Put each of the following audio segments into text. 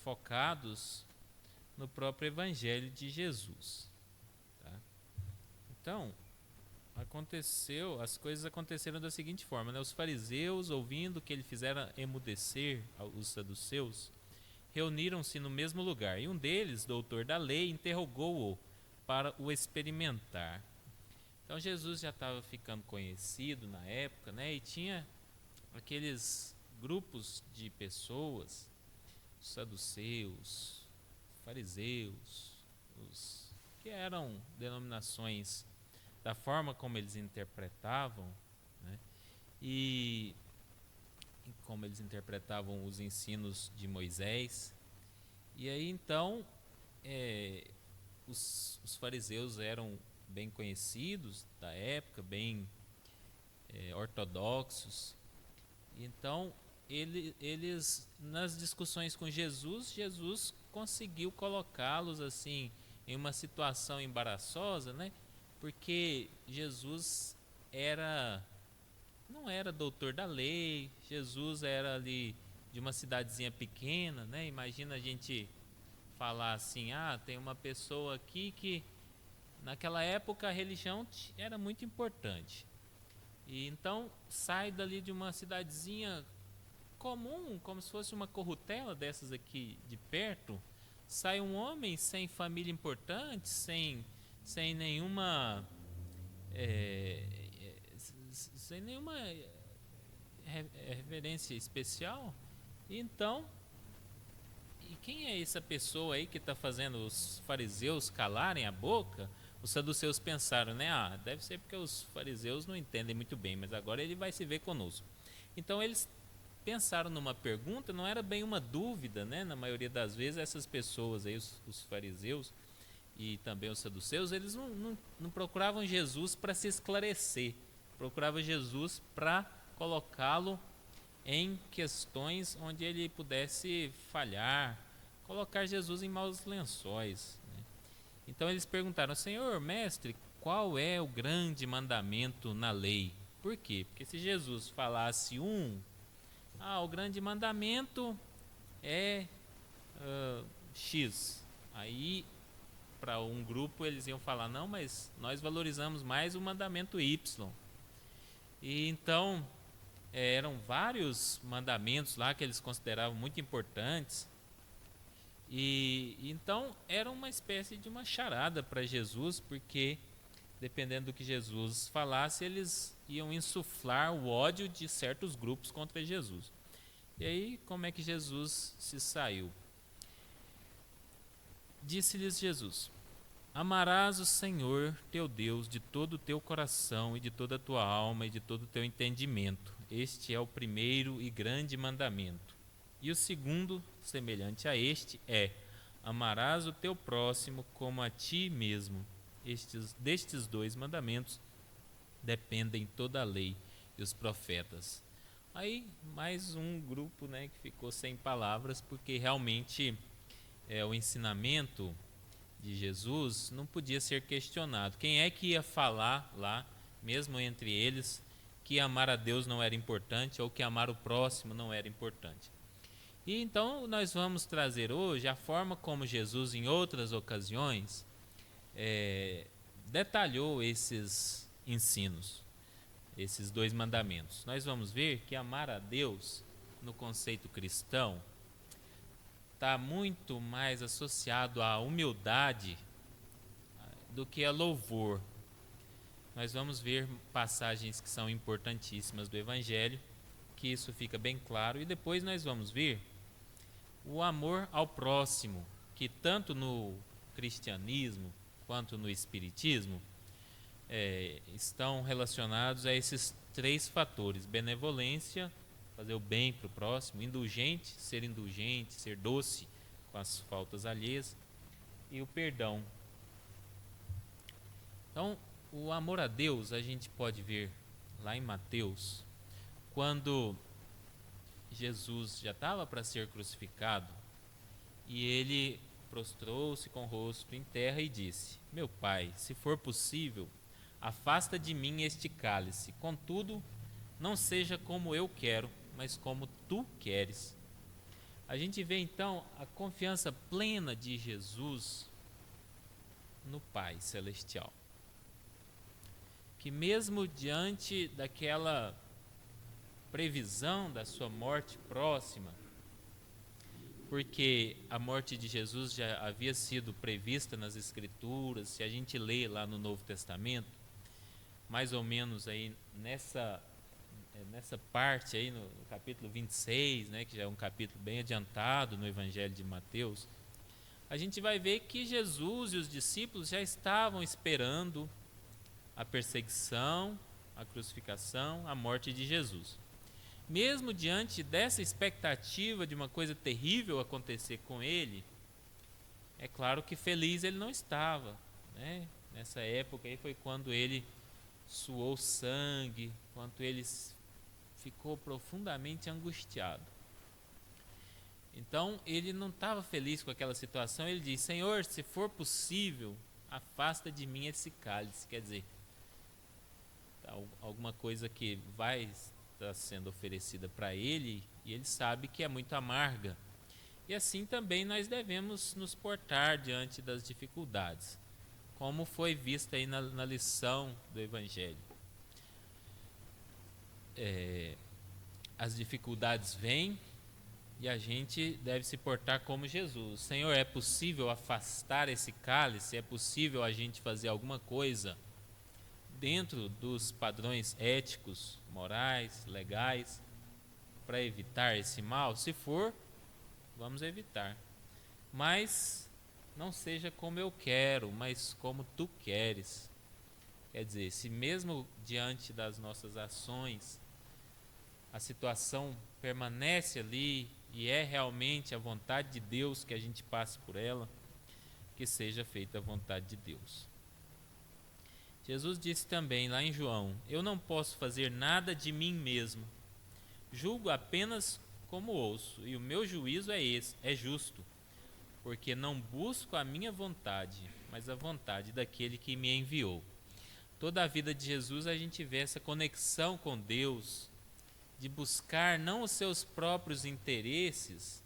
focados no próprio Evangelho de Jesus. Tá? Então, as coisas aconteceram da seguinte forma, né? Os fariseus, ouvindo que ele fizera emudecer os saduceus, reuniram-se no mesmo lugar, e um deles, doutor da lei, interrogou-o para o experimentar. Então Jesus já estava ficando conhecido na época, né? E tinha aqueles grupos de pessoas, os saduceus, fariseus, os que eram denominações da forma como eles interpretavam, né? E como eles interpretavam os ensinos de Moisés. E aí então os fariseus eram bem conhecidos da época, bem ortodoxos. Então eles nas discussões com Jesus conseguiu colocá-los assim em uma situação embaraçosa, né? Porque Jesus não era doutor da lei, Jesus era ali de uma cidadezinha pequena, né? Imagina a gente falar assim, tem uma pessoa aqui que naquela época a religião era muito importante. E então sai dali de uma cidadezinha comum, como se fosse uma corrutela dessas aqui de perto, sai um homem sem família importante, sem nenhuma sem nenhuma reverência especial. Então, e quem é essa pessoa aí que está fazendo os fariseus calarem a boca? Os saduceus pensaram, né? Deve ser porque os fariseus não entendem muito bem, mas agora ele vai se ver conosco. Então eles pensaram numa pergunta, não era bem uma dúvida, né? Na maioria das vezes essas pessoas aí, os fariseus e também os saduceus, eles não procuravam Jesus para se esclarecer, procuravam Jesus para colocá-lo em questões onde ele pudesse falhar, colocar Jesus em maus lençóis, né? Então eles perguntaram, Senhor, mestre, qual é o grande mandamento na lei? Por quê? Porque se Jesus falasse o grande mandamento é X, aí para um grupo eles iam falar, não, mas nós valorizamos mais o mandamento Y. E então eram vários mandamentos lá que eles consideravam muito importantes. E então era uma espécie de uma charada para Jesus, porque dependendo do que Jesus falasse, eles iam insuflar o ódio de certos grupos contra Jesus. E aí, como é que Jesus se saiu? Disse-lhes Jesus: Amarás o Senhor teu Deus de todo o teu coração e de toda a tua alma e de todo o teu entendimento. Este é o primeiro e grande mandamento. E o segundo, semelhante a este, é: amarás o teu próximo como a ti mesmo. Destes dois mandamentos dependem toda a lei e os profetas. Aí mais um grupo, né, que ficou sem palavras, porque realmente o ensinamento de Jesus não podia ser questionado. Quem é que ia falar lá, mesmo entre eles, que amar a Deus não era importante ou que amar o próximo não era importante? E então nós vamos trazer hoje a forma como Jesus, em outras ocasiões, detalhou esses ensinos, esses dois mandamentos. Nós vamos ver que amar a Deus, no conceito cristão, está muito mais associado à humildade do que a louvor. Nós vamos ver passagens que são importantíssimas do Evangelho, que isso fica bem claro, e depois nós vamos ver o amor ao próximo, que tanto no cristianismo quanto no espiritismo estão relacionados a esses três fatores: benevolência, fazer o bem para o próximo; indulgente, ser doce com as faltas alheias; e o perdão. Então, o amor a Deus a gente pode ver lá em Mateus, quando Jesus já estava para ser crucificado e ele prostrou-se com o rosto em terra e disse: Meu Pai, se for possível, afasta de mim este cálice, contudo, não seja como eu quero, mas como tu queres. A gente vê então a confiança plena de Jesus no Pai Celestial, que mesmo diante daquela previsão da sua morte próxima, porque a morte de Jesus já havia sido prevista nas Escrituras, se a gente lê lá no Novo Testamento, mais ou menos aí nessa parte aí no capítulo 26, né, que já é um capítulo bem adiantado no Evangelho de Mateus, a gente vai ver que Jesus e os discípulos já estavam esperando a perseguição, a crucificação, a morte de Jesus. Mesmo diante dessa expectativa de uma coisa terrível acontecer com ele, é claro que feliz ele não estava, né? Nessa época aí foi quando ele suou sangue, quando ele ficou profundamente angustiado. Então ele não estava feliz com aquela situação. Ele diz: Senhor, se for possível, afasta de mim esse cálice. Quer dizer, alguma coisa que vai estar sendo oferecida para ele e ele sabe que é muito amarga. E assim também nós devemos nos portar diante das dificuldades, como foi visto aí na lição do Evangelho. As dificuldades vêm e a gente deve se portar como Jesus. Senhor, é possível afastar esse cálice? É possível a gente fazer alguma coisa dentro dos padrões éticos, morais, legais, para evitar esse mal? Se for, vamos evitar. Mas não seja como eu quero, mas como tu queres. Quer dizer, se mesmo diante das nossas ações a situação permanece ali e é realmente a vontade de Deus que a gente passe por ela, que seja feita a vontade de Deus. Jesus disse também lá em João: eu não posso fazer nada de mim mesmo, julgo apenas como ouço, e o meu juízo é justo, porque não busco a minha vontade, mas a vontade daquele que me enviou. Toda a vida de Jesus a gente vê essa conexão com Deus, de buscar não os seus próprios interesses.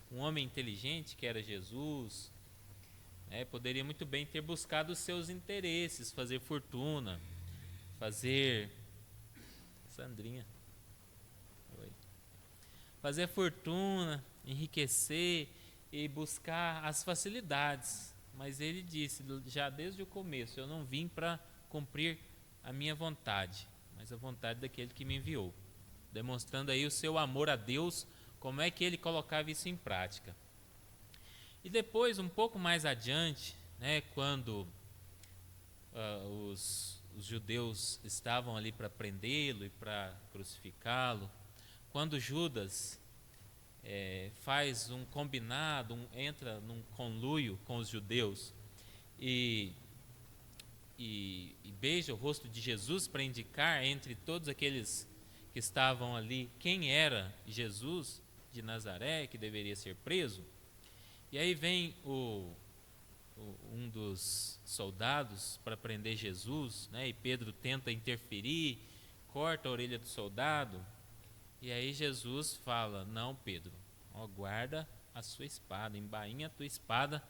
Um homem inteligente, que era Jesus, poderia muito bem ter buscado os seus interesses, fazer fortuna, Sandrinha, fazer fortuna, enriquecer e buscar as facilidades. Mas ele disse já desde o começo: eu não vim para cumprir a minha vontade, mas a vontade daquele que me enviou, demonstrando aí o seu amor a Deus, como é que ele colocava isso em prática. E depois, um pouco mais adiante, quando os judeus estavam ali para prendê-lo e para crucificá-lo, quando Judas faz um combinado, entra num conluio com os judeus e beija o rosto de Jesus para indicar entre todos aqueles que estavam ali quem era Jesus de Nazaré, que deveria ser preso. E aí vem um dos soldados para prender Jesus, e Pedro tenta interferir, corta a orelha do soldado, e aí Jesus fala: não, Pedro, guarda a sua espada, embainha a tua espada,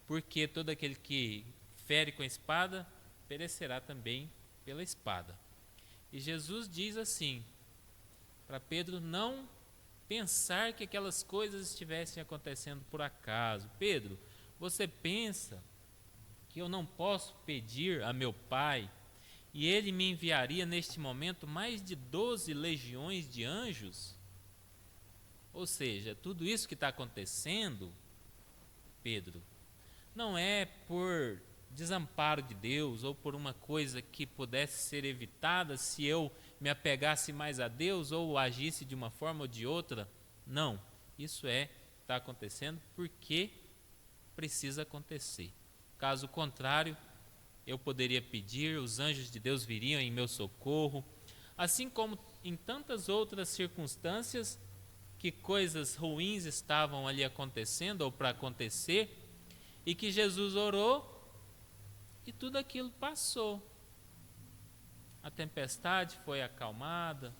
porque todo aquele que fere com a espada perecerá também pela espada. E Jesus diz assim para Pedro não pensar que aquelas coisas estivessem acontecendo por acaso. Pedro, você pensa que eu não posso pedir a meu Pai e ele me enviaria neste momento mais de 12 legiões de anjos? Ou seja, tudo isso que está acontecendo, Pedro, não é por desamparo de Deus ou por uma coisa que pudesse ser evitada se eu me apegasse mais a Deus ou agisse de uma forma ou de outra. Não, isso está acontecendo porque precisa acontecer. Caso contrário, eu poderia pedir, os anjos de Deus viriam em meu socorro, assim como em tantas outras circunstâncias que coisas ruins estavam ali acontecendo ou para acontecer e que Jesus orou e tudo aquilo passou. A tempestade foi acalmada,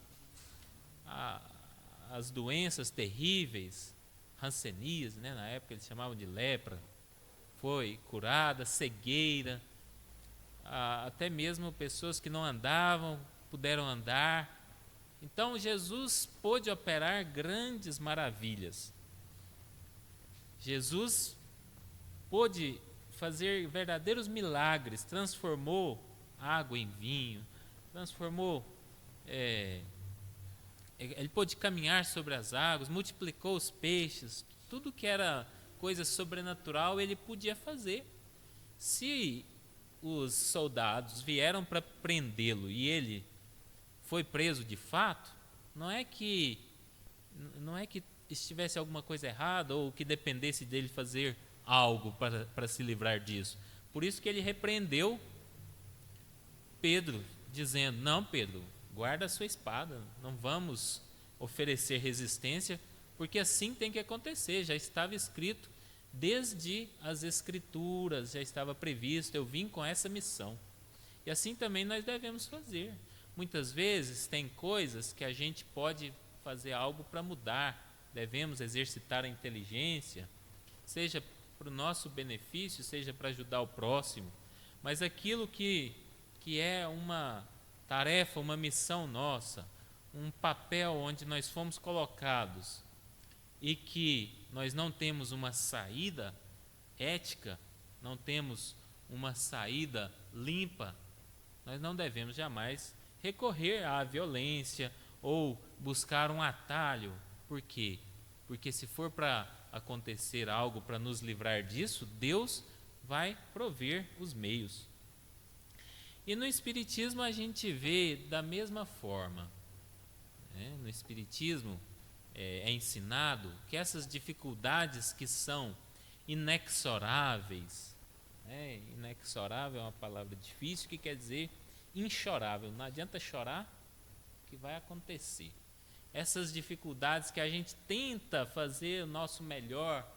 as doenças terríveis, hanseníase, né? Na época eles chamavam de lepra, foi curada, cegueira, até mesmo pessoas que não andavam puderam andar. Então Jesus pôde operar grandes maravilhas. Jesus pôde fazer verdadeiros milagres, transformou água em vinho, transformou, ele pôde caminhar sobre as águas, multiplicou os peixes, tudo que era coisa sobrenatural ele podia fazer. Se os soldados vieram para prendê-lo e ele foi preso de fato, não é que estivesse alguma coisa errada ou que dependesse dele fazer algo para se livrar disso. Por isso que ele repreendeu Pedro, dizendo: não, Pedro, guarda a sua espada, não vamos oferecer resistência, porque assim tem que acontecer, já estava escrito desde as Escrituras, já estava previsto, eu vim com essa missão. E assim também nós devemos fazer. Muitas vezes tem coisas que a gente pode fazer algo para mudar, devemos exercitar a inteligência, seja para o nosso benefício, seja para ajudar o próximo, mas aquilo que é uma tarefa, uma missão nossa, um papel onde nós fomos colocados e que nós não temos uma saída ética, não temos uma saída limpa, nós não devemos jamais recorrer à violência ou buscar um atalho. Por quê? Porque se for para acontecer algo para nos livrar disso, Deus vai prover os meios. E no Espiritismo a gente vê da mesma forma. No Espiritismo é ensinado que essas dificuldades que são inexoráveis, inexorável é uma palavra difícil que quer dizer inchorável, não adianta chorar que vai acontecer. Essas dificuldades que a gente tenta fazer o nosso melhor,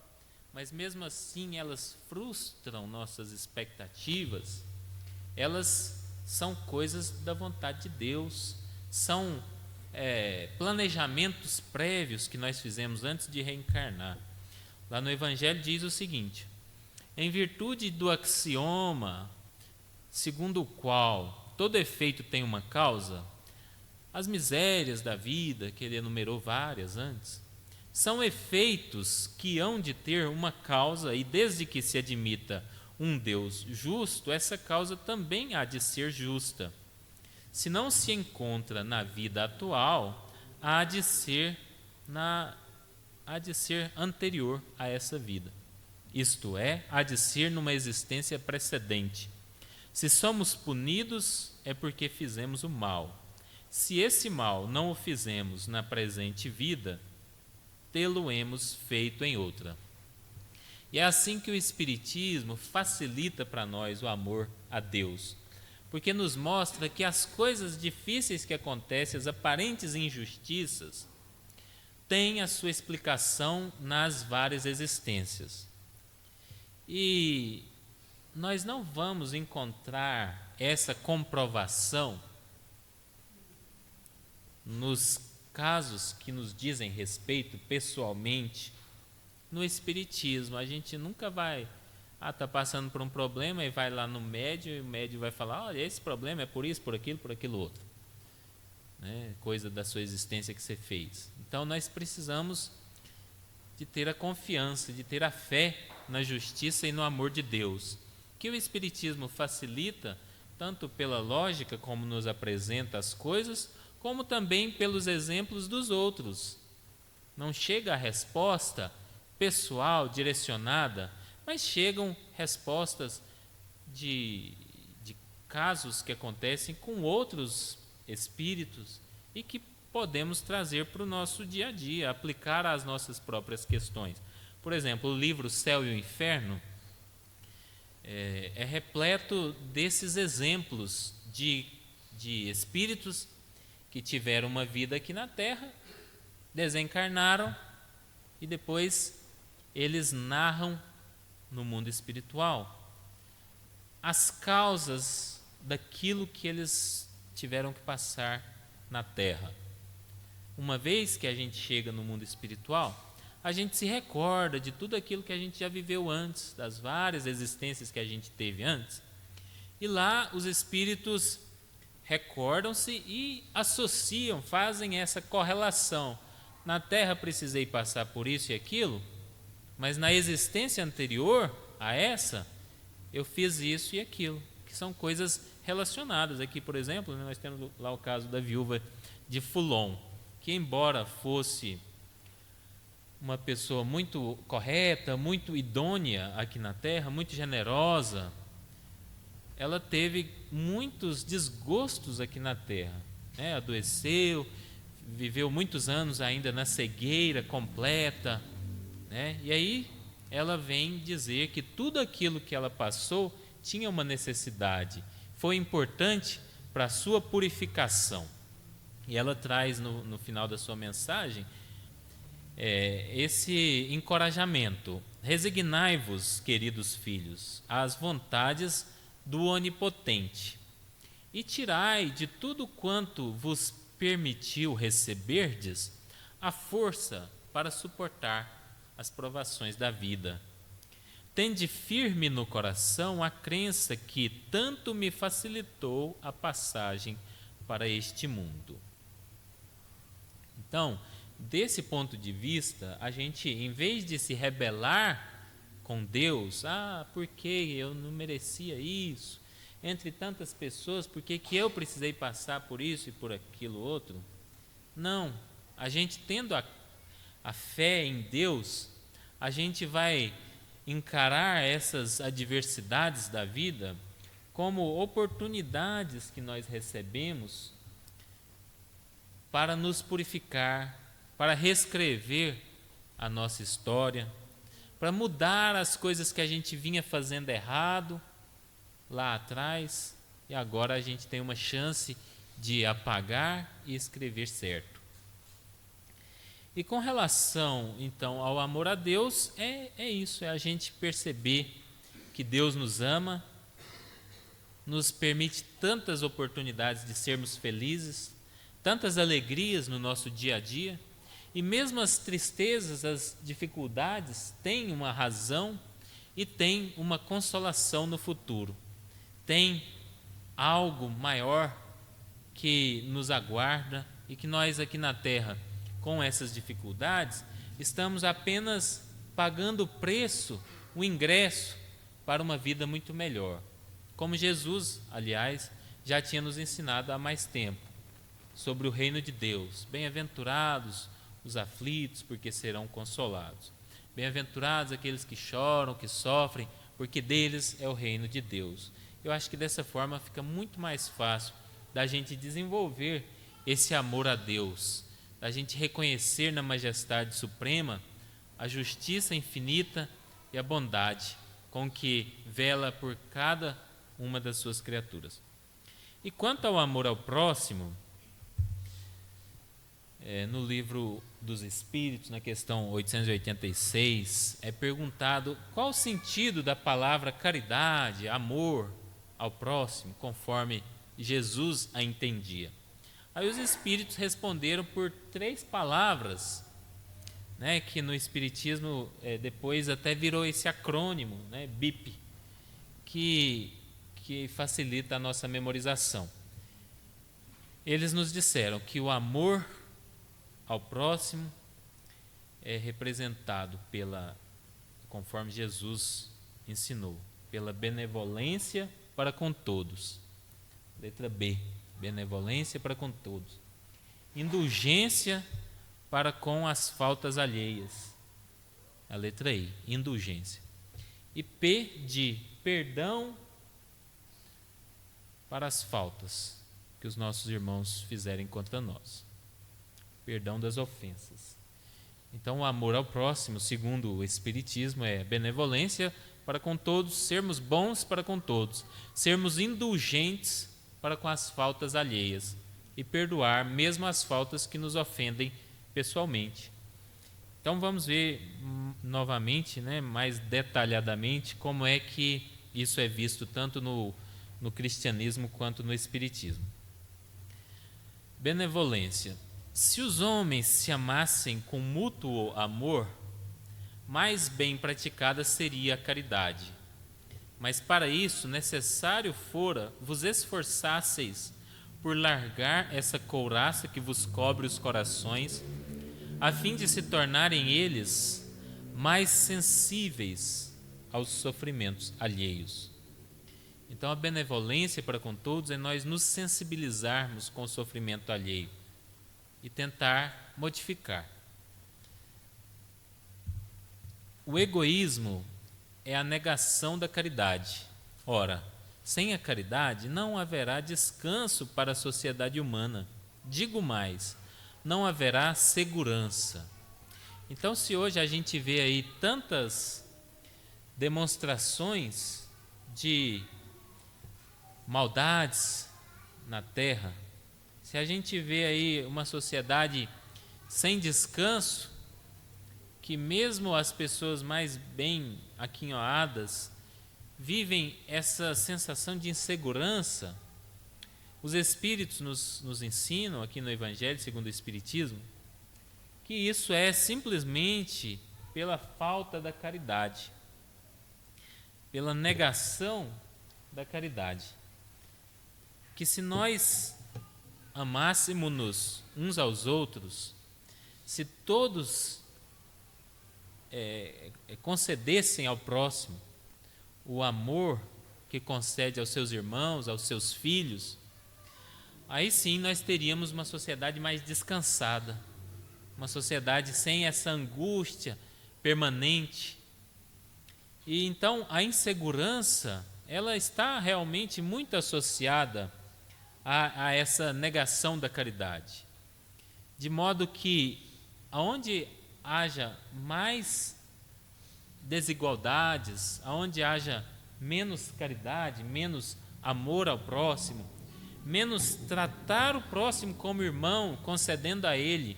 mas mesmo assim elas frustram nossas expectativas, elas são coisas da vontade de Deus, são planejamentos prévios que nós fizemos antes de reencarnar. Lá no Evangelho diz o seguinte: em virtude do axioma segundo o qual todo efeito tem uma causa, as misérias da vida, que ele enumerou várias antes, são efeitos que hão de ter uma causa, e desde que se admita um Deus justo, essa causa também há de ser justa. Se não se encontra na vida atual, há de ser anterior a essa vida. Isto é, há de ser numa existência precedente. Se somos punidos, é porque fizemos o mal. Se esse mal não o fizemos na presente vida, tê-lo-emos feito em outra. E é assim que o Espiritismo facilita para nós o amor a Deus, porque nos mostra que as coisas difíceis que acontecem, as aparentes injustiças, têm a sua explicação nas várias existências. E nós não vamos encontrar essa comprovação nos casos que nos dizem respeito pessoalmente no Espiritismo. A gente nunca vai, está passando por um problema e vai lá no médium e o médium vai falar: olha, esse problema é por isso, por aquilo outro, coisa da sua existência que você fez. Então nós precisamos de ter a confiança, de ter a fé na justiça e no amor de Deus, que o Espiritismo facilita tanto pela lógica como nos apresenta as coisas, como também pelos exemplos dos outros. Não chega a resposta pessoal, direcionada, mas chegam respostas de casos que acontecem com outros espíritos e que podemos trazer para o nosso dia a dia, aplicar às nossas próprias questões. Por exemplo, o livro Céu e o Inferno é repleto desses exemplos de espíritos que tiveram uma vida aqui na Terra, desencarnaram e depois eles narram no mundo espiritual as causas daquilo que eles tiveram que passar na Terra. Uma vez que a gente chega no mundo espiritual, a gente se recorda de tudo aquilo que a gente já viveu antes, das várias existências que a gente teve antes. E lá os espíritos recordam-se e associam, fazem essa correlação. Na Terra precisei passar por isso e aquilo, mas na existência anterior a essa, eu fiz isso e aquilo, que são coisas relacionadas. Aqui, por exemplo, nós temos lá o caso da viúva de Fulon, que embora fosse uma pessoa muito correta, muito idônea aqui na Terra, muito generosa, ela teve muitos desgostos aqui na Terra, né? Adoeceu, viveu muitos anos ainda na cegueira completa, né? E aí ela vem dizer que tudo aquilo que ela passou tinha uma necessidade, foi importante para a sua purificação. E ela traz no final da sua mensagem esse encorajamento: resignai-vos, queridos filhos, às vontades do Onipotente, e tirai de tudo quanto vos permitiu receberdes a força para suportar as provações da vida. Tende firme no coração a crença que tanto me facilitou a passagem para este mundo. Então, desse ponto de vista, a gente, em vez de se rebelar com Deus, porque eu não merecia isso, entre tantas pessoas, por que eu precisei passar por isso e por aquilo outro? Não, a gente tendo a fé em Deus, a gente vai encarar essas adversidades da vida como oportunidades que nós recebemos para nos purificar, para reescrever a nossa história, para mudar as coisas que a gente vinha fazendo errado lá atrás, e agora a gente tem uma chance de apagar e escrever certo. E com relação, então, ao amor a Deus, é isso, é a gente perceber que Deus nos ama, nos permite tantas oportunidades de sermos felizes, tantas alegrias no nosso dia a dia, e mesmo as tristezas, as dificuldades, têm uma razão e têm uma consolação no futuro. Tem algo maior que nos aguarda e que nós aqui na Terra, com essas dificuldades, estamos apenas pagando o preço, o ingresso para uma vida muito melhor. Como Jesus, aliás, já tinha nos ensinado há mais tempo sobre o reino de Deus. Bem-aventurados os aflitos, porque serão consolados. Bem-aventurados aqueles que choram, que sofrem, porque deles é o reino de Deus. Eu acho que dessa forma fica muito mais fácil da gente desenvolver esse amor a Deus, da gente reconhecer na majestade suprema a justiça infinita e a bondade com que vela por cada uma das suas criaturas. E quanto ao amor ao próximo, no livro dos Espíritos, na questão 886, é perguntado qual o sentido da palavra caridade, amor ao próximo, conforme Jesus a entendia. Aí os Espíritos responderam por 3 palavras, né, que no Espiritismo depois até virou esse acrônimo, né, BIP, que facilita a nossa memorização. Eles nos disseram que o amor ao próximo é representado conforme Jesus ensinou, pela benevolência para com todos. Letra B, benevolência para com todos. Indulgência para com as faltas alheias. A letra I, indulgência. E P de perdão para as faltas que os nossos irmãos fizerem contra nós. Perdão das ofensas. Então, o amor ao próximo, segundo o Espiritismo, é benevolência para com todos, sermos bons para com todos, sermos indulgentes para com as faltas alheias e perdoar mesmo as faltas que nos ofendem pessoalmente. Então, vamos ver novamente, né, mais detalhadamente, como é que isso é visto tanto no cristianismo quanto no Espiritismo. Benevolência. Se os homens se amassem com mútuo amor, mais bem praticada seria a caridade. Mas para isso necessário fora vos esforçasseis por largar essa couraça que vos cobre os corações, a fim de se tornarem eles mais sensíveis aos sofrimentos alheios. Então, a benevolência para com todos é nós nos sensibilizarmos com o sofrimento alheio e tentar modificar. O egoísmo é a negação da caridade. Ora, sem a caridade não haverá descanso para a sociedade humana. Digo mais, não haverá segurança. Então, se hoje a gente vê aí tantas demonstrações de maldades na terra, se a gente vê aí uma sociedade sem descanso, que mesmo as pessoas mais bem aquinhoadas vivem essa sensação de insegurança, os Espíritos nos ensinam aqui no Evangelho segundo o Espiritismo que isso é simplesmente pela falta da caridade, pela negação da caridade. Que se nós amássemos-nos uns aos outros, se todos concedessem ao próximo o amor que concede aos seus irmãos, aos seus filhos, aí sim nós teríamos uma sociedade mais descansada, uma sociedade sem essa angústia permanente. E então a insegurança, ela está realmente muito associada a essa negação da caridade, de modo que aonde haja mais desigualdades, aonde haja menos caridade, menos amor ao próximo, menos tratar o próximo como irmão, concedendo a ele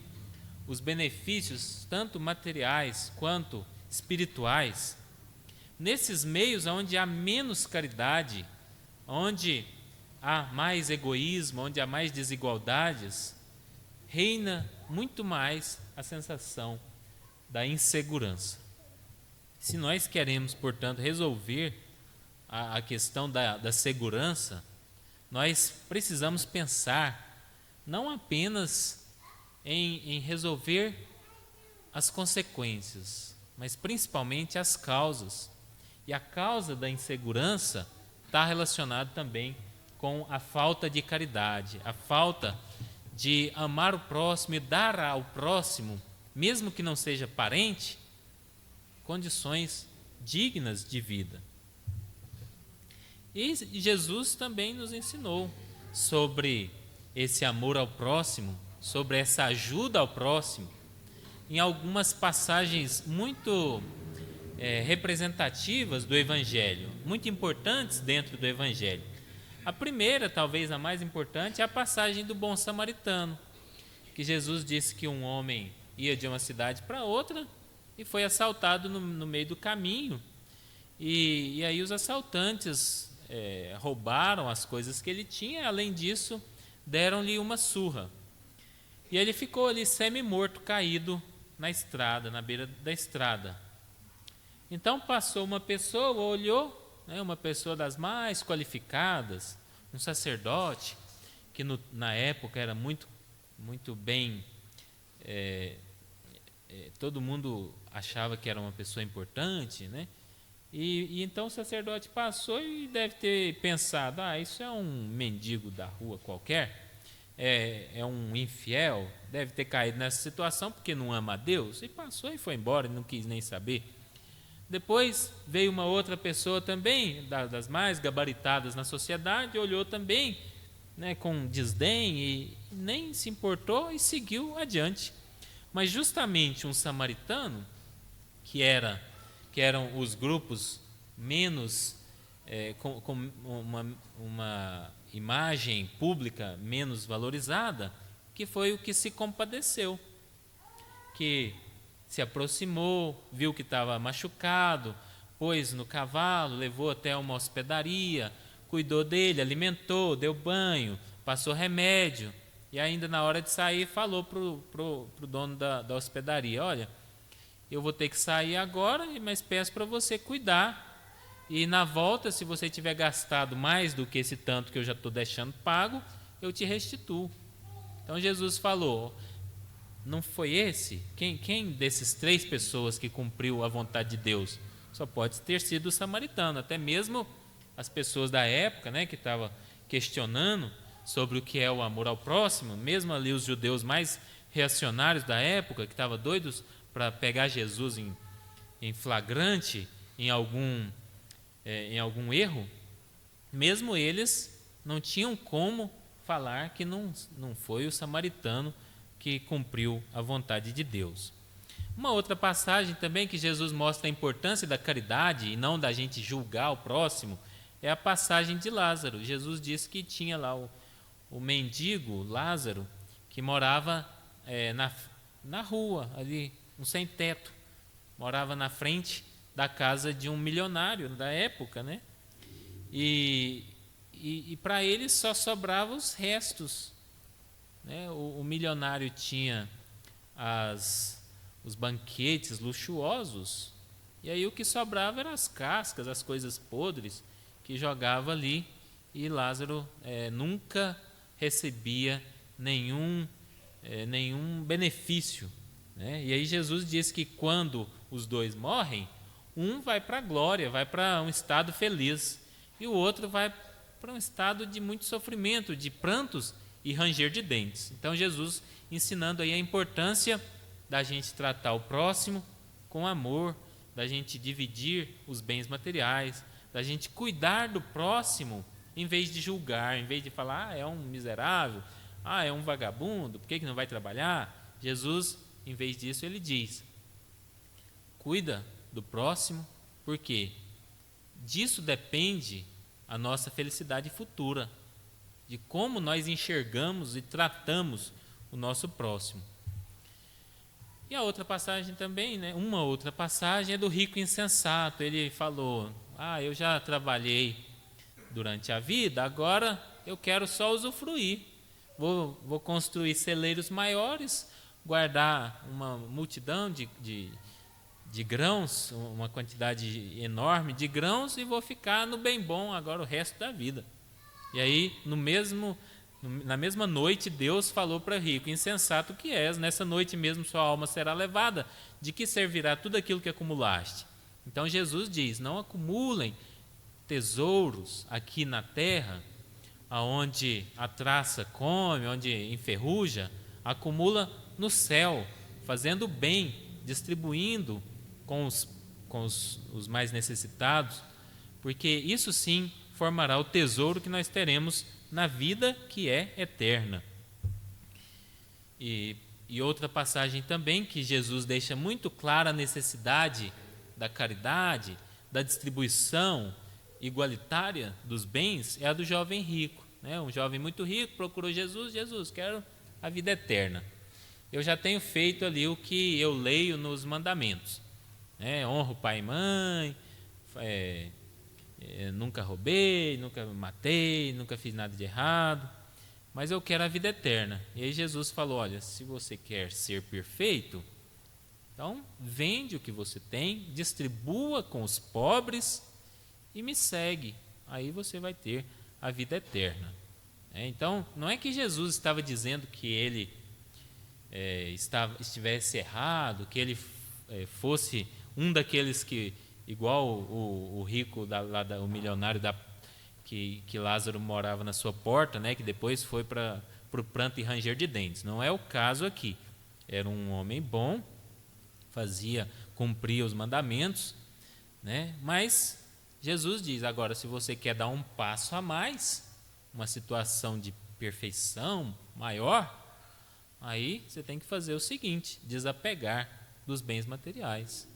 os benefícios tanto materiais quanto espirituais, nesses meios onde há menos caridade, onde há mais egoísmo, onde há mais desigualdades, reina muito mais a sensação da insegurança. Se nós queremos, portanto, resolver a questão da segurança, nós precisamos pensar não apenas em resolver as consequências, mas principalmente as causas. E a causa da insegurança está relacionada também com a falta de caridade, a falta de amar o próximo e dar ao próximo, mesmo que não seja parente, condições dignas de vida. E Jesus também nos ensinou sobre esse amor ao próximo, sobre essa ajuda ao próximo, em algumas passagens muito representativas do Evangelho, muito importantes dentro do Evangelho. A primeira, talvez a mais importante, é a passagem do bom samaritano, que Jesus disse que um homem ia de uma cidade para outra e foi assaltado no meio do caminho. E aí os assaltantes roubaram as coisas que ele tinha, além disso, deram-lhe uma surra. E ele ficou ali semi-morto, caído na estrada, na beira da estrada. Então passou uma pessoa, olhou, uma pessoa das mais qualificadas, um sacerdote, que na época era muito bem, todo mundo achava que era uma pessoa importante, né? E então o sacerdote passou e deve ter pensado, isso é um mendigo da rua qualquer, é um infiel, deve ter caído nessa situação porque não ama a Deus, e passou e foi embora, e não quis nem saber. Depois veio uma outra pessoa também, das mais gabaritadas na sociedade, olhou também, com desdém e nem se importou e seguiu adiante. Mas justamente um samaritano, que eram os grupos menos, com uma imagem pública menos valorizada, que foi o que se compadeceu, que se aproximou, viu que estava machucado, pôs no cavalo, levou até uma hospedaria, cuidou dele, alimentou, deu banho, passou remédio, e ainda na hora de sair falou para o dono da hospedaria, olha, eu vou ter que sair agora, mas peço para você cuidar. E na volta, se você tiver gastado mais do que esse tanto que eu já estou deixando pago, eu te restituo. Então Jesus falou, não foi esse? Quem desses 3 pessoas que cumpriu a vontade de Deus? Só pode ter sido o samaritano. Até mesmo as pessoas da época, né, que estavam questionando sobre o que é o amor ao próximo, mesmo ali os judeus mais reacionários da época, que estavam doidos para pegar Jesus em flagrante, em algum erro, mesmo eles não tinham como falar que não foi o samaritano que cumpriu a vontade de Deus. Uma outra passagem também que Jesus mostra a importância da caridade e não da gente julgar o próximo é a passagem de Lázaro. Jesus disse que tinha lá o mendigo Lázaro que morava na rua, ali, um sem-teto, morava na frente da casa de um milionário da época, né? E para ele só sobravam os restos, né? O milionário tinha os banquetes luxuosos, e aí o que sobrava eram as cascas, as coisas podres que jogava ali, e Lázaro nunca recebia nenhum benefício, né? E aí Jesus diz que quando os 2 morrem, um vai para a glória, vai para um estado feliz, e o outro vai para um estado de muito sofrimento, de prantos e ranger de dentes. Então Jesus ensinando aí a importância da gente tratar o próximo com amor, da gente dividir os bens materiais, da gente cuidar do próximo em vez de julgar, em vez de falar, é um miserável, é um vagabundo, por que não vai trabalhar? Jesus, em vez disso, ele diz, cuida do próximo, porque disso depende a nossa felicidade futura, de como nós enxergamos e tratamos o nosso próximo. E a outra passagem também, né? Uma outra passagem é do rico insensato. Ele falou, eu já trabalhei durante a vida, agora eu quero só usufruir. Vou construir celeiros maiores, guardar uma multidão de grãos, uma quantidade enorme de grãos, e vou ficar no bem bom agora o resto da vida. E aí, na mesma noite, Deus falou para o rico, insensato que és, nessa noite mesmo sua alma será levada, de que servirá tudo aquilo que acumulaste? Então Jesus diz, não acumulem tesouros aqui na terra, aonde a traça come, onde enferruja, acumula no céu, fazendo bem, distribuindo com os mais necessitados, porque isso sim formará o tesouro que nós teremos na vida que é eterna. E outra passagem também que Jesus deixa muito clara a necessidade da caridade, da distribuição igualitária dos bens, é a do jovem rico, né? Um jovem muito rico procurou Jesus, quero a vida eterna. Eu já tenho feito ali o que eu leio nos mandamentos, né? Honro pai e mãe, nunca roubei, nunca matei, nunca fiz nada de errado, mas eu quero a vida eterna. E aí Jesus falou, olha, se você quer ser perfeito, então vende o que você tem, distribua com os pobres e me segue, aí você vai ter a vida eterna. Então, não é que Jesus estava dizendo que ele estivesse errado, que ele fosse um daqueles que, igual o rico, o milionário que Lázaro morava na sua porta, né, que depois foi para o pranto e ranger de dentes. Não é o caso aqui. Era um homem bom, cumpria os mandamentos, né, mas Jesus diz, agora, se você quer dar um passo a mais, uma situação de perfeição maior, aí você tem que fazer o seguinte, desapegar dos bens materiais.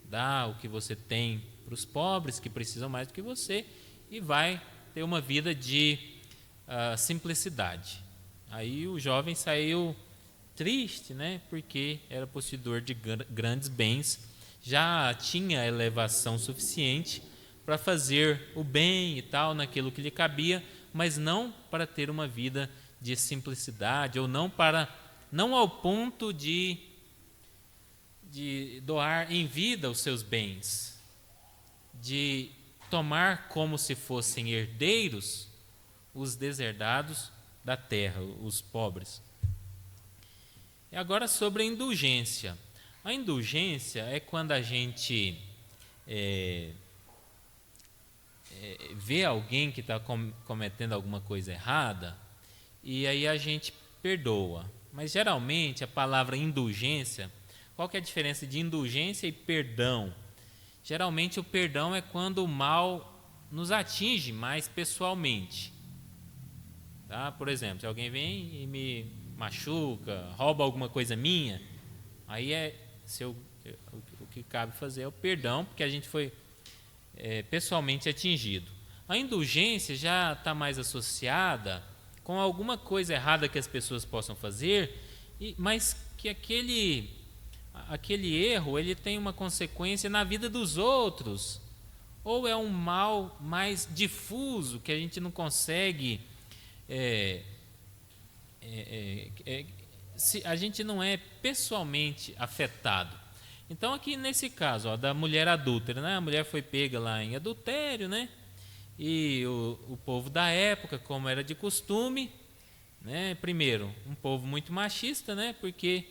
Dá o que você tem para os pobres que precisam mais do que você e vai ter uma vida de simplicidade. Aí o jovem saiu triste, né, porque era possuidor de grandes bens, já tinha elevação suficiente para fazer o bem e tal, naquilo que lhe cabia, mas não para ter uma vida de simplicidade, ou não ao ponto de de doar em vida os seus bens, de tomar como se fossem herdeiros os deserdados da terra, os pobres. E agora sobre a indulgência. A indulgência é quando a gente vê alguém que está cometendo alguma coisa errada e aí a gente perdoa. Mas geralmente a palavra indulgência, qual que é a diferença de indulgência e perdão? Geralmente o perdão é quando o mal nos atinge mais pessoalmente. Tá? Por exemplo, se alguém vem e me machuca, rouba alguma coisa minha, aí o que cabe fazer é o perdão, porque a gente foi pessoalmente atingido. A indulgência já está mais associada com alguma coisa errada que as pessoas possam fazer, mas que aquele erro ele tem uma consequência na vida dos outros, ou é um mal mais difuso que a gente não consegue, se a gente não é pessoalmente afetado. Então aqui nesse caso da mulher adúltera, né? A mulher foi pega lá em adultério, né? E o povo da época, como era de costume, né? Primeiro, um povo muito machista, né? Porque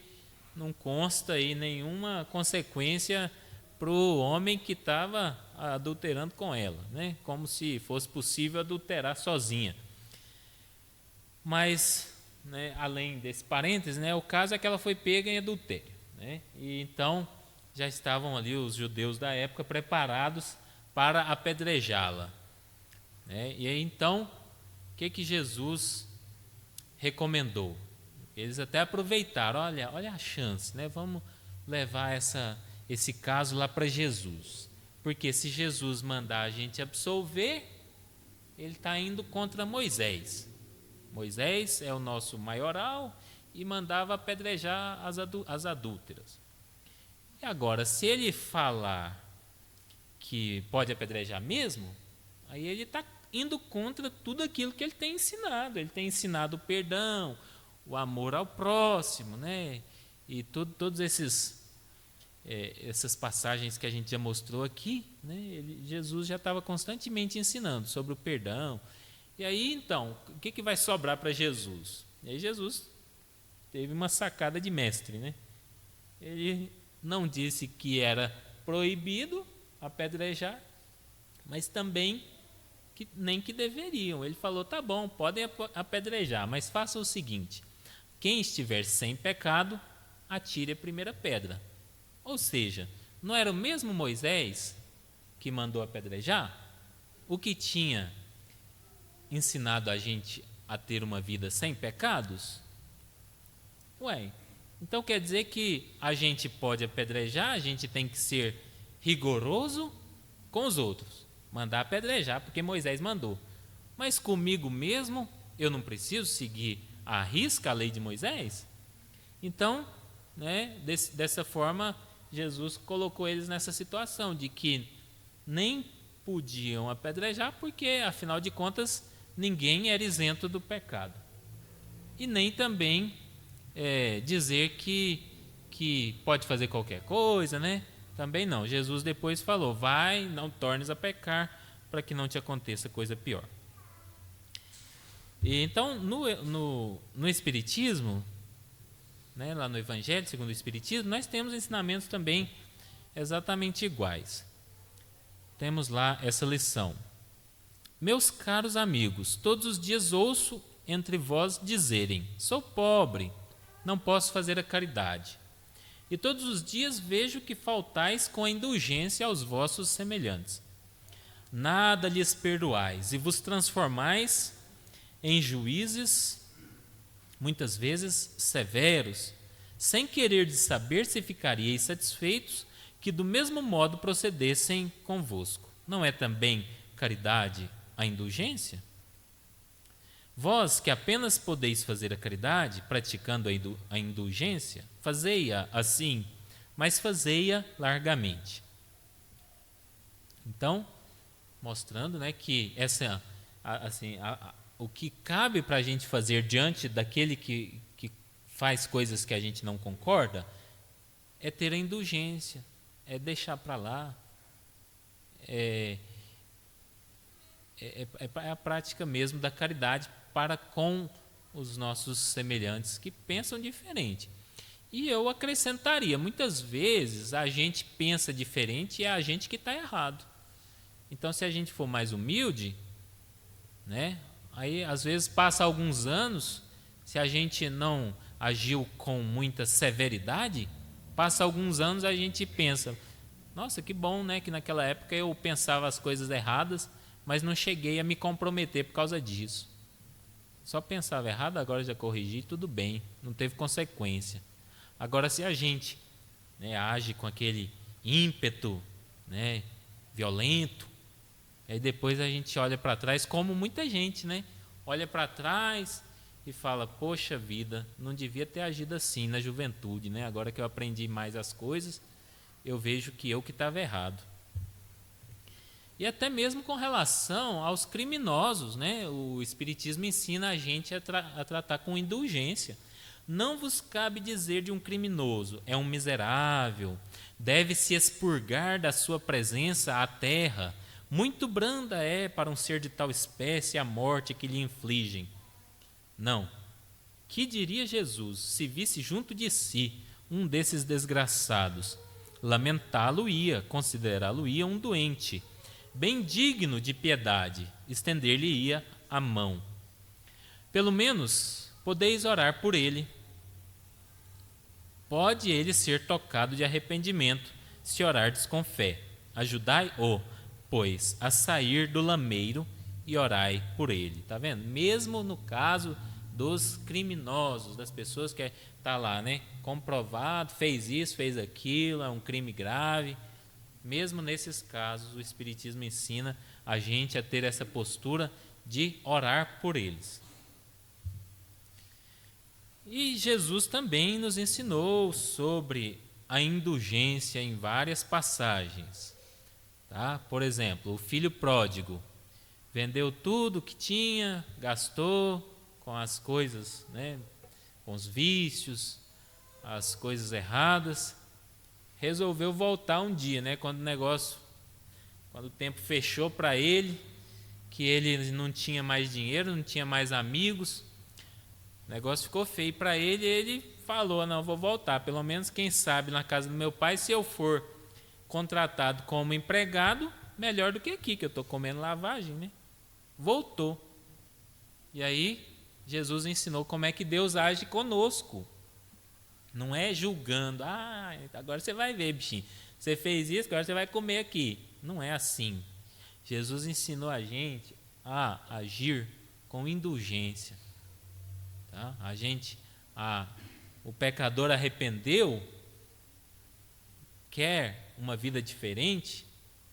não consta aí nenhuma consequência para o homem que estava adulterando com ela, né? Como se fosse possível adulterar sozinha. Mas, né, além desse parênteses, né, o caso é que ela foi pega em adultério, né? E então já estavam ali os judeus da época preparados para apedrejá-la, né? E aí então, o que Jesus recomendou? Eles até aproveitaram, olha a chance, né? Vamos levar esse caso lá para Jesus, porque se Jesus mandar a gente absolver, ele está indo contra Moisés. Moisés é o nosso maioral e mandava apedrejar as adúlteras. E agora, se ele falar que pode apedrejar mesmo, aí ele está indo contra tudo aquilo que ele tem ensinado. Ele tem ensinado o perdão, o amor ao próximo, né? E todos essas passagens que a gente já mostrou aqui, né? Jesus já estava constantemente ensinando sobre o perdão. E aí, então, o que vai sobrar para Jesus? E aí Jesus teve uma sacada de mestre, né? Ele não disse que era proibido apedrejar, mas também nem que deveriam. Ele falou, tá bom, podem apedrejar, mas faça o seguinte: quem estiver sem pecado, atire a primeira pedra. Ou seja, não era o mesmo Moisés que mandou apedrejar? O que tinha ensinado a gente a ter uma vida sem pecados? Então quer dizer que a gente pode apedrejar, a gente tem que ser rigoroso com os outros, mandar apedrejar porque Moisés mandou, mas comigo mesmo eu não preciso seguir à risca a lei de Moisés? Então, né, dessa forma Jesus colocou eles nessa situação de que nem podiam apedrejar porque afinal de contas ninguém era isento do pecado, e nem também dizer que pode fazer qualquer coisa, né? Também não. Jesus depois falou, vai, não tornes a pecar, para que não te aconteça coisa pior. E então, no Espiritismo, né, lá no Evangelho segundo o Espiritismo, nós temos ensinamentos também exatamente iguais. Temos lá essa lição: meus caros amigos, todos os dias ouço entre vós dizerem, sou pobre, não posso fazer a caridade. E todos os dias vejo que faltais com a indulgência aos vossos semelhantes. Nada lhes perdoais e vos transformais em juízes, muitas vezes severos, sem querer de saber se ficaríeis satisfeitos que do mesmo modo procedessem convosco. Não é também caridade a indulgência? Vós que apenas podeis fazer a caridade, praticando a indulgência, fazei-a assim, mas fazei-a largamente. Então, mostrando, né, que o que cabe para a gente fazer diante daquele que faz coisas que a gente não concorda, é ter a indulgência, é deixar para lá, é a prática mesmo da caridade para com os nossos semelhantes que pensam diferente. E eu acrescentaria, muitas vezes a gente pensa diferente e é a gente que está errado. Então, se a gente for mais humilde, né, aí às vezes passa alguns anos, se a gente não agiu com muita severidade, passa alguns anos a gente pensa, nossa, que bom, né, que naquela época eu pensava as coisas erradas, mas não cheguei a me comprometer por causa disso. Só pensava errado, agora já corrigi, tudo bem, não teve consequência. Agora, se a gente, né, age com aquele ímpeto, né, violento, aí depois a gente olha para trás, como muita gente, né, olha para trás e fala, poxa vida, não devia ter agido assim na juventude, né? Agora que eu aprendi mais as coisas, eu vejo que eu que estava errado. E até mesmo com relação aos criminosos, né? O Espiritismo ensina a gente a tratar com indulgência. Não vos cabe dizer de um criminoso, é um miserável, deve se expurgar da sua presença à terra, muito branda é para um ser de tal espécie a morte que lhe infligem. Não. Que diria Jesus se visse junto de si um desses desgraçados? Lamentá-lo-ia, considerá-lo-ia um doente, bem digno de piedade, estender-lhe-ia a mão. Pelo menos podeis orar por ele. Pode ele ser tocado de arrependimento, se orardes com fé. Ajudai-o, pois, a sair do lameiro e orai por ele. Está vendo? Mesmo no caso dos criminosos, das pessoas que está lá, né? Comprovado, fez isso, fez aquilo, é um crime grave. Mesmo nesses casos, o Espiritismo ensina a gente a ter essa postura de orar por eles. E Jesus também nos ensinou sobre a indulgência em várias passagens. Tá? Por exemplo, o filho pródigo vendeu tudo que tinha, gastou com as coisas, né? Com os vícios, as coisas erradas. Resolveu voltar um dia, né? Quando o tempo fechou para ele, que ele não tinha mais dinheiro, não tinha mais amigos, o negócio ficou feio para ele, e ele falou, não, vou voltar, pelo menos quem sabe na casa do meu pai, se eu for contratado como empregado, melhor do que aqui, que eu estou comendo lavagem, né? Voltou. E aí Jesus ensinou como é que Deus age conosco. Não é julgando, agora você vai ver, bichinho, você fez isso, agora você vai comer aqui. Não é assim. Jesus ensinou a gente a agir com indulgência. Tá? O pecador arrependeu, quer uma vida diferente,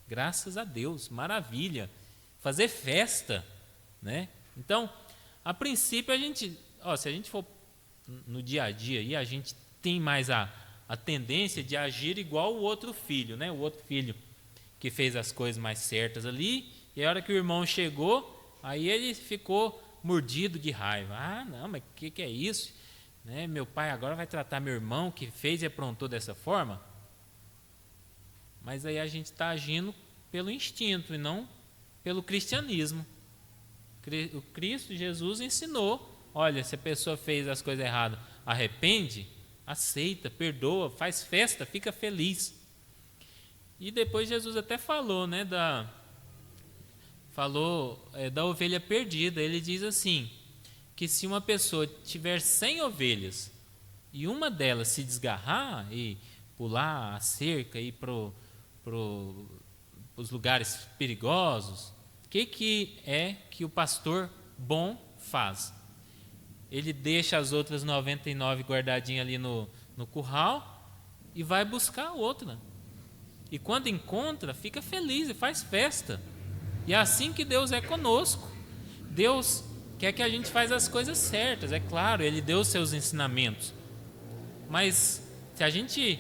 graças a Deus, maravilha, fazer festa, né? Então, a princípio se a gente for no dia a dia aí, a gente tem mais a tendência de agir igual o outro filho, né? O outro filho que fez as coisas mais certas ali, e a hora que o irmão chegou, aí ele ficou mordido de raiva. Não, mas o que é isso? Né? Meu pai agora vai tratar meu irmão que fez e aprontou dessa forma? Mas aí a gente está agindo pelo instinto e não pelo cristianismo. O Cristo Jesus ensinou, olha, se a pessoa fez as coisas erradas, arrepende, aceita, perdoa, faz festa, fica feliz. E depois Jesus até falou, né, da ovelha perdida. Ele diz assim, que se uma pessoa tiver 100 ovelhas e uma delas se desgarrar e pular a cerca e ir para os lugares perigosos, o que é que o pastor bom faz? Ele deixa as outras 99 guardadinhas ali no curral e vai buscar a outra. E quando encontra, fica feliz e faz festa. E é assim que Deus é conosco. Deus quer que a gente faça as coisas certas, é claro, Ele deu os seus ensinamentos. Mas se a gente,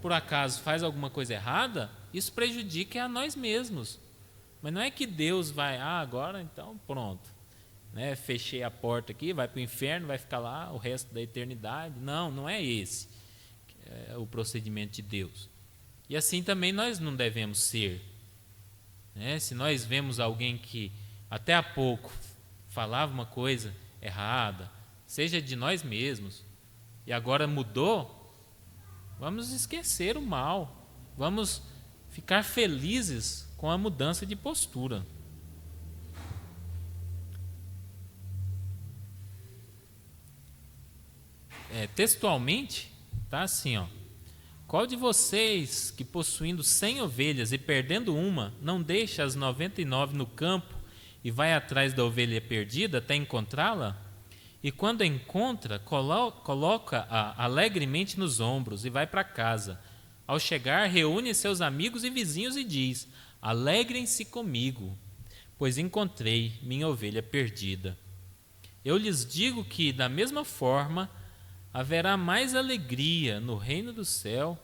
por acaso, faz alguma coisa errada, isso prejudica a nós mesmos. Mas não é que Deus vai, agora então pronto, né? Fechei a porta aqui, vai para o inferno, vai ficar lá o resto da eternidade. Não é esse. o procedimento de Deus. E assim também nós não devemos ser, né? Se nós vemos alguém que até há pouco falava uma coisa errada, seja de nós mesmos, e agora mudou, vamos esquecer o mal, vamos ficar felizes com a mudança de postura. Textualmente, tá assim, ó. Qual de vocês que possuindo 100 ovelhas e perdendo uma, não deixa as 99 no campo e vai atrás da ovelha perdida até encontrá-la? E quando a encontra, coloca-a alegremente nos ombros e vai para casa. Ao chegar, reúne seus amigos e vizinhos e diz: alegrem-se comigo, pois encontrei minha ovelha perdida. Eu lhes digo que, da mesma forma, haverá mais alegria no reino do céu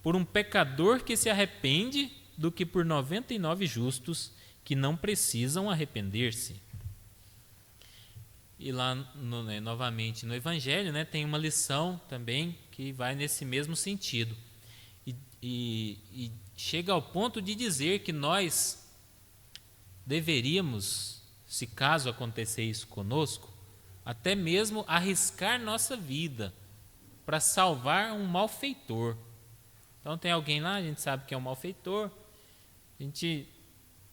por um pecador que se arrepende do que por 99 justos que não precisam arrepender-se. E lá, novamente, no Evangelho, né, tem uma lição também que vai nesse mesmo sentido. E chega ao ponto de dizer que nós deveríamos, se caso acontecer isso conosco, até mesmo arriscar nossa vida para salvar um malfeitor. Então tem alguém lá, a gente sabe que é um malfeitor, a gente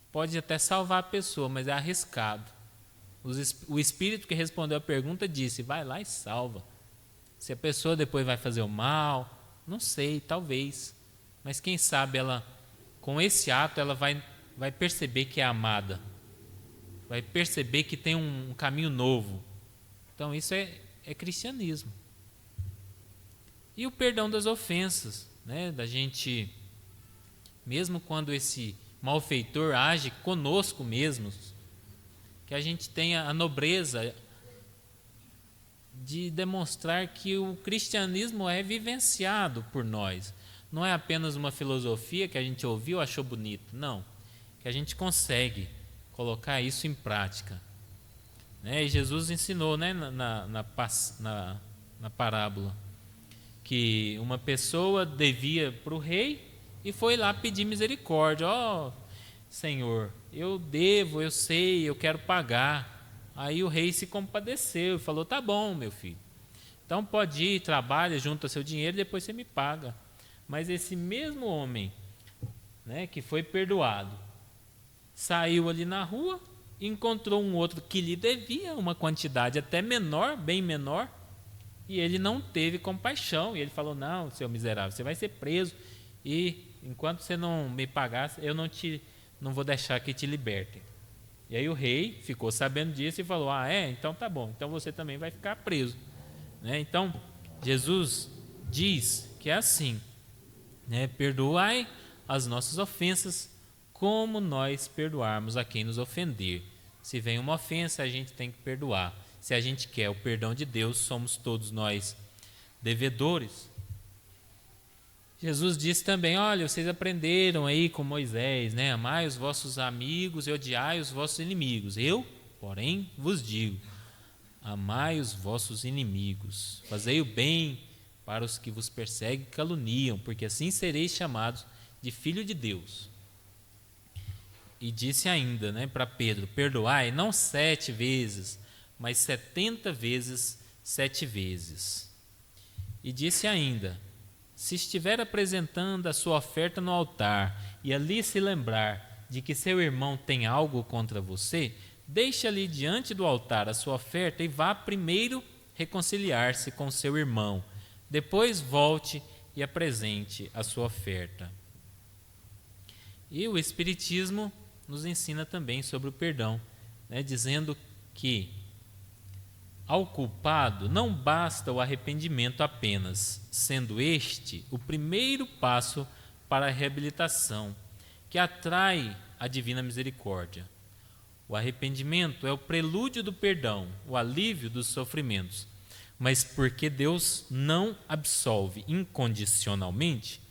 pode até salvar a pessoa, mas é arriscado. O espírito que respondeu a pergunta disse: vai lá e salva. Se a pessoa depois vai fazer o mal, não sei, talvez, mas quem sabe ela, com esse ato, ela vai perceber que é amada, vai perceber que tem um caminho novo. Então isso é cristianismo. E o perdão das ofensas, né? Da gente, mesmo quando esse malfeitor age conosco mesmos, que a gente tenha a nobreza de demonstrar que o cristianismo é vivenciado por nós. Não é apenas uma filosofia que a gente ouviu e achou bonito, não. Que a gente consegue colocar isso em prática. E Jesus ensinou, né, na parábola, que uma pessoa devia para o rei e foi lá pedir misericórdia. Ó, Senhor, eu devo, eu sei, eu quero pagar. Aí o rei se compadeceu e falou: tá bom, meu filho, então pode ir, trabalha, junta seu dinheiro, depois você me paga. Mas esse mesmo homem, né, que foi perdoado, saiu ali na rua, encontrou um outro que lhe devia uma quantidade até menor, bem menor, e ele não teve compaixão. E ele falou: não, seu miserável, você vai ser preso, e enquanto você não me pagar, eu não vou deixar que te libertem. E aí o rei ficou sabendo disso e falou: então tá bom, então você também vai ficar preso. Então Jesus diz que é assim, perdoai as nossas ofensas como nós perdoarmos a quem nos ofender. Se vem uma ofensa, a gente tem que perdoar. Se a gente quer o perdão de Deus, somos todos nós devedores. Jesus disse também: olha, vocês aprenderam aí com Moisés, amai os vossos amigos e odiai os vossos inimigos. Eu, porém, vos digo: amai os vossos inimigos, fazei o bem para os que vos perseguem e caluniam, porque assim sereis chamados de filho de Deus. E disse ainda, para Pedro: perdoai não 7 vezes, mas 70 vezes 7 vezes. E disse ainda: se estiver apresentando a sua oferta no altar e ali se lembrar de que seu irmão tem algo contra você, deixe ali diante do altar a sua oferta e vá primeiro reconciliar-se com seu irmão. Depois volte e apresente a sua oferta. E o Espiritismo nos ensina também sobre o perdão, dizendo que ao culpado não basta o arrependimento apenas, sendo este o primeiro passo para a reabilitação, que atrai a divina misericórdia. O arrependimento é o prelúdio do perdão, o alívio dos sofrimentos. Mas porque Deus não absolve incondicionalmente,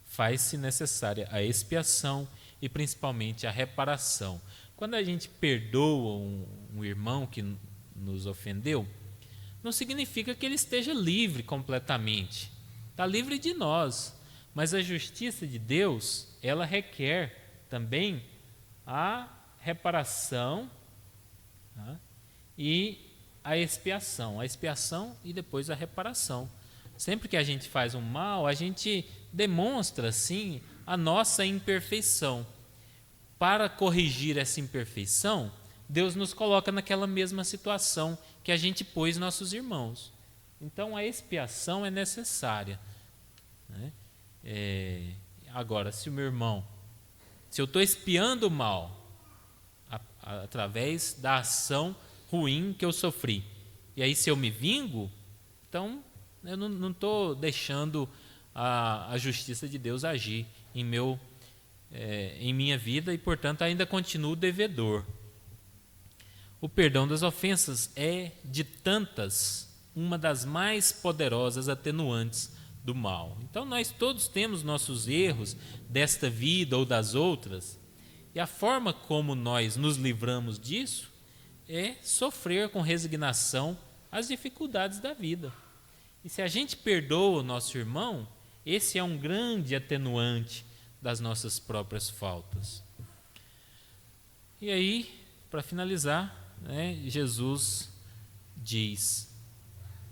faz-se necessária a expiação e principalmente a reparação. Quando a gente perdoa um irmão que nos ofendeu, não significa que ele esteja livre completamente. está livre de nós. Mas a justiça de Deus, ela requer também a reparação, tá? E a expiação e depois a reparação. Sempre que a gente faz um mal, a gente demonstra, sim, a nossa imperfeição. Para corrigir essa imperfeição, Deus nos coloca naquela mesma situação que a gente pôs nossos irmãos. Então, a expiação é necessária, né? Agora, se eu estou expiando o mal através da ação ruim que eu sofri, e aí se eu me vingo, então eu não estou deixando a justiça de Deus agir em minha vida, e portanto ainda continuo devedor. O perdão das ofensas é de tantas uma das mais poderosas atenuantes do mal. Então nós todos temos nossos erros desta vida ou das outras, e a forma como nós nos livramos disso é sofrer com resignação as dificuldades da vida. E se a gente perdoa o nosso irmão, esse é um grande atenuante das nossas próprias faltas. E aí, para finalizar, Jesus diz: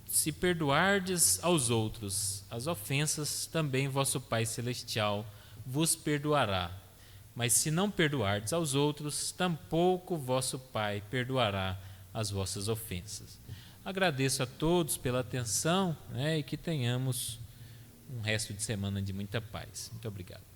se perdoardes aos outros as ofensas, também vosso Pai Celestial vos perdoará. Mas se não perdoardes aos outros, tampouco vosso Pai perdoará as vossas ofensas. Agradeço a todos pela atenção, e que tenhamos um resto de semana de muita paz. Muito obrigado.